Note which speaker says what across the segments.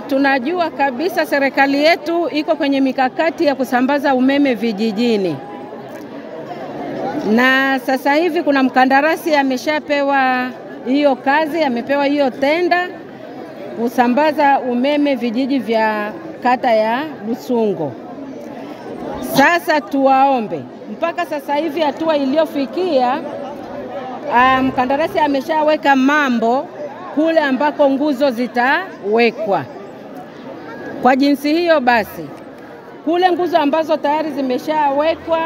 Speaker 1: Tunajua kabisa serikali yetu iko kwenye mikakati ya kusambaza umeme vijijini. Na sasa hivi kuna mkandarasi ameshapewa hiyo kazi, amepewa hiyo tenda kusambaza umeme vijiji vya kata ya Lusungo. Sasa tuwaombe, mpaka sasa hivi hatua iliyofikia, mkandarasi ameshaweka mambo kule ambako nguzo zitawekwa. Kwa jinsi hiyo basi, kule nguzo ambazo tayari zimeshawekwa,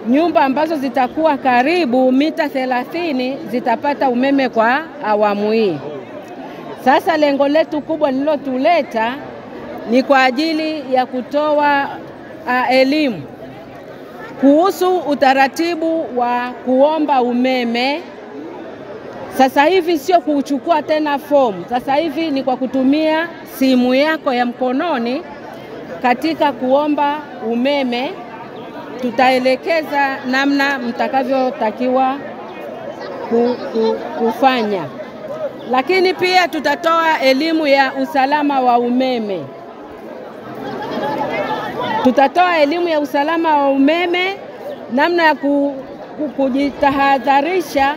Speaker 1: nyumba ambazo zitakuwa karibu mita 30 zitapata umeme kwa awamu hii. Sasa lengo letu kubwa lililotuleta ni kwa ajili ya kutoa elimu kuhusu utaratibu wa kuomba umeme. Sasa hivi sio kuchukua tena fomu. Sasa hivi ni kwa kutumia simu yako ya mkononi katika kuomba umeme. Tutaelekeza namna mtakavyotakiwa kufanya. Lakini pia tutatoa elimu ya usalama wa umeme. Tutatoa elimu ya usalama wa umeme, namna ya kujitahadharisha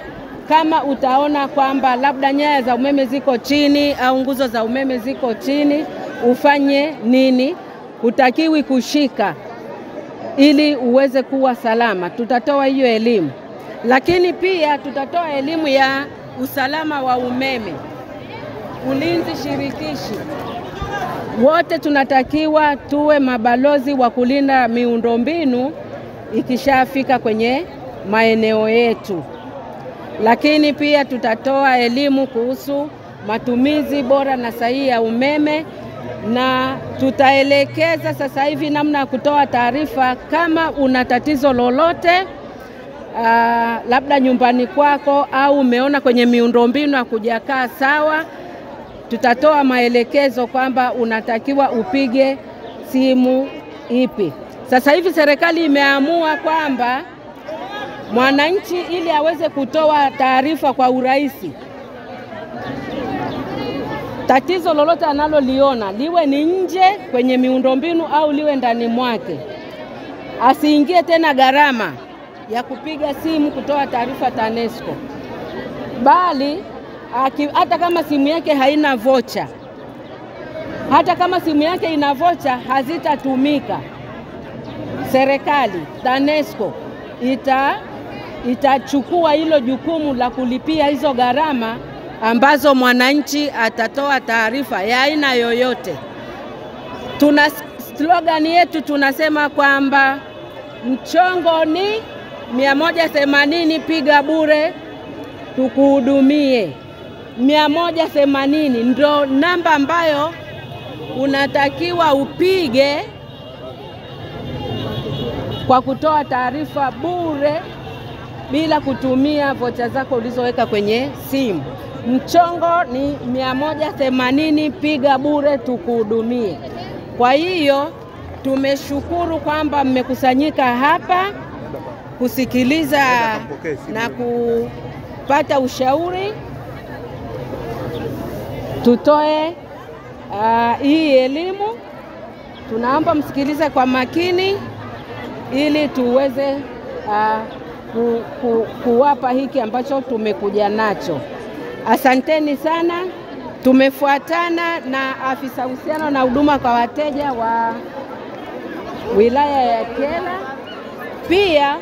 Speaker 1: kama utaona kwamba labda nyaya za umeme ziko chini au nguzo za umeme ziko chini, ufanye nini, hutakiwi kushika ili uweze kuwa salama. Tutatoa hiyo elimu. Lakini pia tutatoa elimu ya usalama wa umeme, ulinzi shirikishi. Wote tunatakiwa tuwe mabalozi wa kulinda miundombinu ikishafika kwenye maeneo yetu. Lakini pia tutatoa elimu kuhusu matumizi bora na sahihi ya umeme, na tutaelekeza sasa hivi namna ya kutoa taarifa kama una tatizo lolote, labda nyumbani kwako au umeona kwenye miundombinu hakujakaa sawa. Tutatoa maelekezo kwamba unatakiwa upige simu ipi. Sasa hivi serikali imeamua kwamba mwananchi ili aweze kutoa taarifa kwa urahisi, tatizo lolote analoliona, liwe ni nje kwenye miundombinu au liwe ndani mwake, asiingie tena gharama ya kupiga simu kutoa taarifa TANESCO, bali hata kama simu yake haina vocha, hata kama simu yake ina vocha hazitatumika. Serikali TANESCO itachukua hilo jukumu la kulipia hizo gharama ambazo mwananchi atatoa taarifa ya aina yoyote. Tuna slogan yetu, tunasema kwamba mchongo ni 180, piga bure tukuhudumie. 180 ndo namba ambayo unatakiwa upige kwa kutoa taarifa bure bila kutumia vocha zako ulizoweka kwenye simu. Mchongo ni 180, piga bure tukuhudumie. Kwa hiyo tumeshukuru kwamba mmekusanyika hapa kusikiliza na kupata ushauri. Tutoe hii elimu. Tunaomba msikilize kwa makini ili tuweze kuwapa hiki ambacho tumekuja nacho. Asanteni sana. Tumefuatana na afisa uhusiano na huduma kwa wateja wa wilaya ya Kyela, pia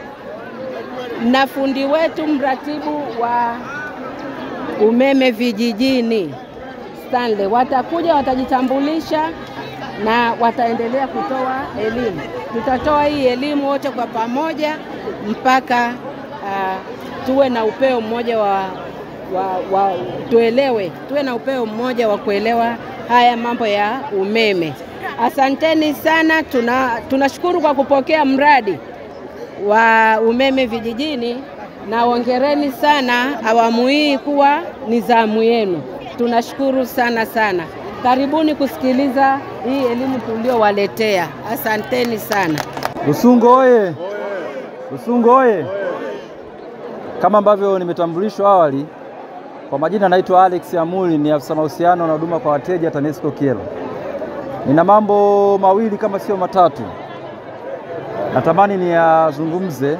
Speaker 1: na fundi wetu mratibu wa umeme vijijini Stanley. Watakuja, watajitambulisha na wataendelea kutoa elimu. Tutatoa hii elimu wote kwa pamoja mpaka tuwe na upeo mmoja tuwe na upeo mmoja wa kuelewa haya mambo ya umeme. Asanteni sana. Tunashukuru kwa kupokea mradi wa umeme vijijini, na hongereni sana awamu hii kuwa ni zamu yenu. Tunashukuru sana sana. Karibuni kusikiliza hii elimu tuliowaletea. Asanteni sana.
Speaker 2: Lusungo oye! Lusungo oye! Kama ambavyo nimetambulishwa awali, kwa majina naitwa Alex Amuli, ni afisa mahusiano na huduma kwa wateja TANESCO Kyela. Nina mambo mawili kama sio matatu natamani niyazungumze.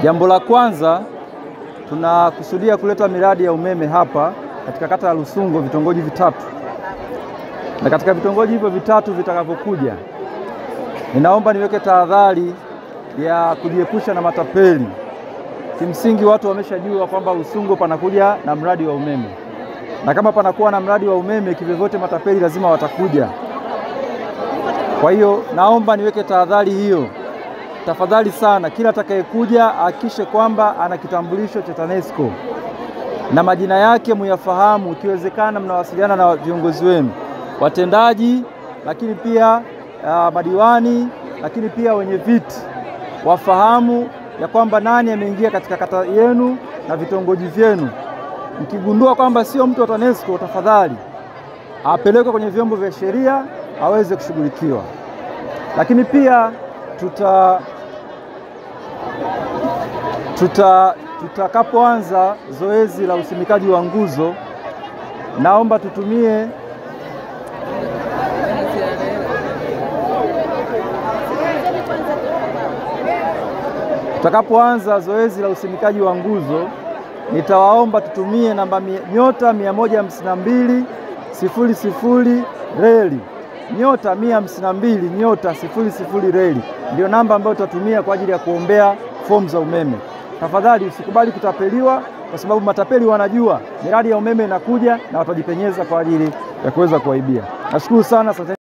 Speaker 2: Jambo la kwanza, tunakusudia kuleta miradi ya umeme hapa katika kata ya Lusungo, vitongoji vitatu, na katika vitongoji hivyo vitatu vitakavyokuja, ninaomba niweke tahadhari ya kujiepusha na matapeli. Kimsingi watu wameshajua kwamba Lusungo panakuja na mradi wa umeme, na kama panakuwa na mradi wa umeme kivyovyote matapeli lazima watakuja. Kwa hiyo naomba niweke tahadhari hiyo. Tafadhali sana, kila atakayekuja hakikishe kwamba ana kitambulisho cha TANESCO na majina yake muyafahamu. Ikiwezekana mnawasiliana na viongozi wenu watendaji, lakini pia madiwani, lakini pia wenye viti, wafahamu ya kwamba nani ameingia katika kata yenu na vitongoji vyenu. Mkigundua kwamba sio mtu wa TANESCO, tafadhali apelekwe kwenye vyombo vya sheria aweze kushughulikiwa. Lakini pia tutakapoanza zoezi la usimikaji wa nguzo, naomba tutumie nitawaomba tutumie namba nyota 152 reli, nyota 152 nyota 00 reli ndio namba ambayo tutatumia kwa ajili ya kuombea fomu za umeme. Tafadhali usikubali kutapeliwa, kwa sababu matapeli wanajua miradi ya umeme inakuja na watajipenyeza kwa ajili ya kuweza kuwaibia. Nashukuru sana.